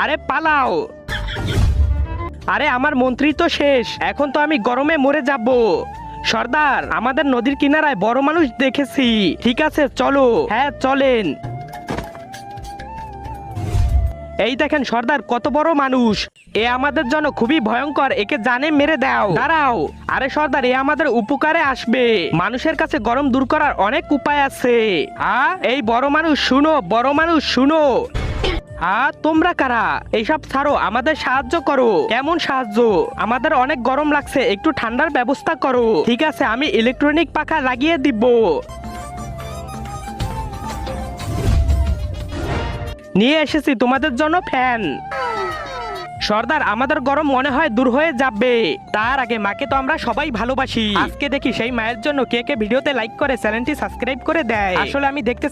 আরে পালাও। আরে আমার মন্ত্রী তো শেষ, এখন তো আমি গরমে মরে যাব। সর্দার, আমাদের নদীর কিনারায় বড় মানুষ দেখেছি। ঠিক আছে চলো। হ্যাঁ চলেন। এই দেখেন সর্দার, কত বড় মানুষ। এ আমাদের জন্য খুবই ভয়ঙ্কর, একে জানে মেরে দাও। দাঁড়াও। আরে সর্দার, এ আমাদের উপকারে আসবে। মানুষের কাছে গরম দূর করার অনেক উপায় আছে। এই বড় মানুষ শুনো, বড় মানুষ শুনো। তোমরা কারা? এইসব ছাড়ো, আমাদের সাহায্য করো। কেমন সাহায্য? আমাদের অনেক গরম লাগছে, একটু ঠান্ডার ব্যবস্থা করো। ঠিক আছে, আমি ইলেকট্রনিক পাখা লাগিয়ে দিব। নিয়ে এসেছি তোমাদের জন্য ফ্যান। সর্দার, আমাদের গরম মনে হয় দূর হয়ে যাবে। তার আগে মাকে তো আমরা সবাই ভালোবাসি। আজকে দেখি সেই মায়ের জন্য কে কে ভিডিওতে লাইক করে চ্যানেলটি সাবস্ক্রাইব করে দেয়। আসলে আমি দেখতে চাই